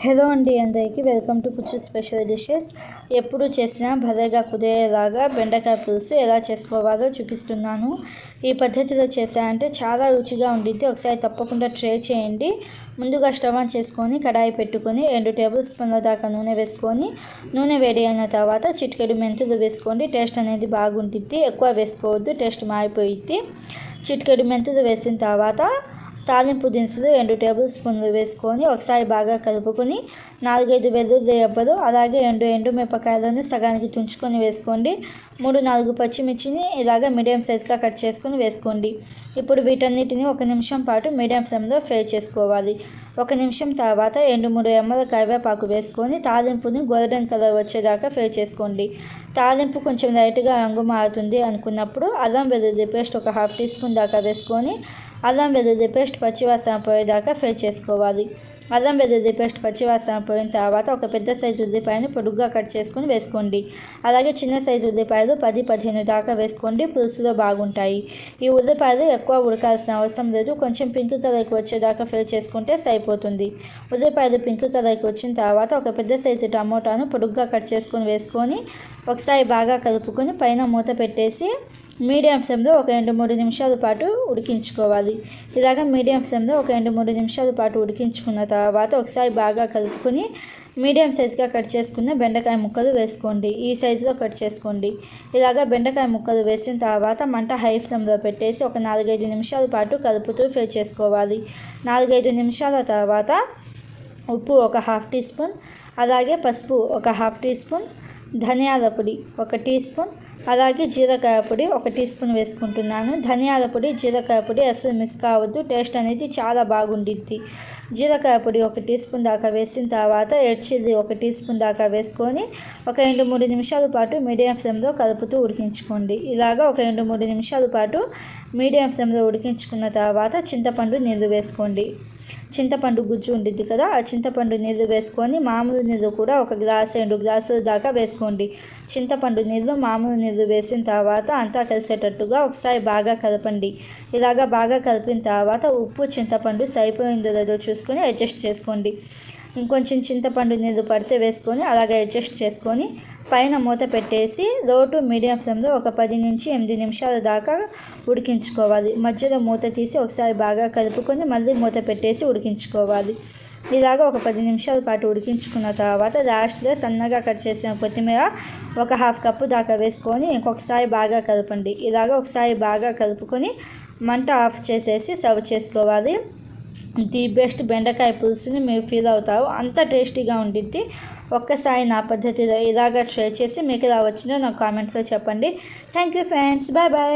Hello అండి, అందరికీ welcome to కుచ్చు స్పెషల్ డిషెస్. ఎప్పుడు చేసినా భలేగా కుదిరేలాగా బెండకాయ పులుసు ఎలా చేసుకోవాలో చూపిస్తున్నాను. ఈ పద్ధతిలో చేశారంటే చాలా రుచిగా ఉండిద్ది. ఒకసారి తప్పకుండా ట్రై చేయండి. ముందుగా స్టవ్ ఆన్ చేసుకొని కడాయి పెట్టుకొని 2 టేబుల్ స్పూన్ల దాకా నూనె వేసుకొని, నూనె వేడి అయిన తర్వాత చిటికెడు మెంతులు వేసుకోండి. టేస్ట్ అనేది బాగుంటుంది. ఎక్కువ వేసుకోవద్దు, టేస్ట్ మారిపోయిద్ది. చిటికెడు మెంతులు వేసిన తర్వాత తాలింపు దినుసులు 2 టేబుల్ స్పూన్లు వేసుకొని ఒకసారి బాగా కలుపుకొని 4-5 వెల్లుల్లి రెబ్బలు, అలాగే ఎండు మిరపకాయలను సగానికి తుంచుకొని వేసుకోండి. 3-4 పచ్చిమిర్చిని ఇలాగ మీడియం సైజ్గా కట్ చేసుకొని వేసుకోండి. ఇప్పుడు వీటన్నిటిని 1 నిమిషం పాటు మీడియం ఫ్లేమ్లో ఫ్రై చేసుకోవాలి. 1 నిమిషం తర్వాత 2-3 రెమ్మల కరివేపాకు వేసుకొని తాలింపుని గోల్డెన్ కలర్ వచ్చేదాకా ఫ్రై చేసుకోండి. తాలింపు కొంచెం లైట్గా రంగు మారుతుంది అనుకున్నప్పుడు అల్లం వెల్లుల్లి పేస్ట్ 1/2 టీ స్పూన్ దాకా వేసుకొని అల్లం వెల్లుల్లి పేస్ట్ పచ్చివాసన పోయేదాకా ఫ్రై చేసుకోవాలి. అల్లం వెల్లుల్లి పేస్ట్ పచ్చివాసన పోయిన తర్వాత ఒక పెద్ద సైజు ఉల్లిపాయను పొడుగ్గా కట్ చేసుకొని వేసుకోండి. అలాగే చిన్న సైజు ఉల్లిపాయలు 10-15 దాకా వేసుకోండి, పులుసులో బాగుంటాయి. ఈ ఉల్లిపాయలు ఎక్కువ ఉడకాల్సిన అవసరం లేదు, కొంచెం పింక్ కలర్కి వచ్చేదాకా ఫ్రై చేసుకుంటే సరిపోతుంది. ఉల్లిపాయలు పింక్ కలర్కి వచ్చిన తర్వాత ఒక పెద్ద సైజు టమోటాను పొడుగ్గా కట్ చేసుకొని వేసుకొని ఒకసారి బాగా కలుపుకొని పైన మూత పెట్టేసి మీడియం ఫ్లేమ్లో ఒక 2-3 నిమిషాల పాటు ఉడికించుకోవాలి. ఇలాగ మీడియం ఫ్లేమ్లో ఒక 2-3 నిమిషాల పాటు ఉడికించుకున్న తర్వాత ఒకసారి బాగా కలుపుకొని మీడియం సైజుగా కట్ చేసుకున్న బెండకాయ ముక్కలు వేసుకోండి. ఈ సైజులో కట్ చేసుకోండి. ఇలాగ బెండకాయ ముక్కలు వేసిన తర్వాత మంట హై ఫ్లేమ్లో పెట్టేసి ఒక 4-5 నిమిషాల పాటు కలుపుతూ ఫ్రై చేసుకోవాలి. 4-5 నిమిషాల తర్వాత ఉప్పు 1/2 టీ స్పూన్, అలాగే పసుపు 1/2 టీ స్పూన్, ధనియాల పొడి 1 టీ స్పూన్, అలాగే జీలకాయ పొడి 1 టీ స్పూన్ వేసుకుంటున్నాను. ధనియాల పొడి, జీలకాయ పొడి అసలు మిస్ కావద్దు, టేస్ట్ అనేది చాలా బాగుండిద్ది. జీలకాయ పొడి 1 టీ స్పూన్ దాకా వేసిన తర్వాత రెడ్ చిల్లీ 1 టీ స్పూన్ దాకా వేసుకొని ఒక 2-3 నిమిషాల పాటు మీడియం ఫ్లేమ్లో కలుపుతూ ఉడికించుకోండి. ఇలాగా ఒక 2-3 నిమిషాల పాటు మీడియం ఫ్లేమ్లో ఉడికించుకున్న తర్వాత చింతపండు నీళ్ళు వేసుకోండి. చింతపండు గుజ్జు ఉండిద్ది కదా, ఆ చింతపండు నీళ్ళు వేసుకొని మామూలు నీళ్ళు కూడా 1 గ్లాసు 2 గ్లాసుల దాకా వేసుకోండి. చింతపండు నీళ్ళు, మామూలు నీళ్ళు వేసిన తర్వాత అంతా కలిసేటట్టుగా ఒకసారి బాగా కలపండి. ఇలాగా బాగా కలిపిన తర్వాత ఉప్పు, చింతపండు సరిపోయిందో లేదో చూసుకొని అడ్జస్ట్ చేసుకోండి. ఇంకొంచెం చింతపండు నీళ్ళు పడితే వేసుకొని అలాగే అడ్జస్ట్ చేసుకొని పైన మూత పెట్టేసి లో టు మీడియం ఫ్లేమ్లో ఒక 10-8 నిమిషాల దాకా ఉడికించుకోవాలి. మధ్యలో మూత తీసి ఒకసారి బాగా కలుపుకొని మళ్ళీ మూత పెట్టేసి ఉడికించుకోవాలి. ఇలాగ ఒక 10 నిమిషాల పాటు ఉడికించుకున్న తర్వాత లాస్ట్లో సన్నగా కట్ చేసిన కొత్తిమీర 1/2 కప్పు దాకా వేసుకొని ఇంకొకసారి బాగా కలపండి. ఇలాగ ఒకసారి బాగా కలుపుకొని మంట ఆఫ్ చేసేసి సర్వ్ చేసుకోవాలి. ది బెస్ట్ బెండకాయ పులుసుని మీరు ఫీల్ అవుతారు, అంత టేస్టీగా ఉండిద్ది. ఒక్కసారి నా పద్ధతిలో ఇలాగ ట్రై చేసి మీకు ఎలా వచ్చిందో నాకు కామెంట్లో చెప్పండి. Thank you friends, bye bye.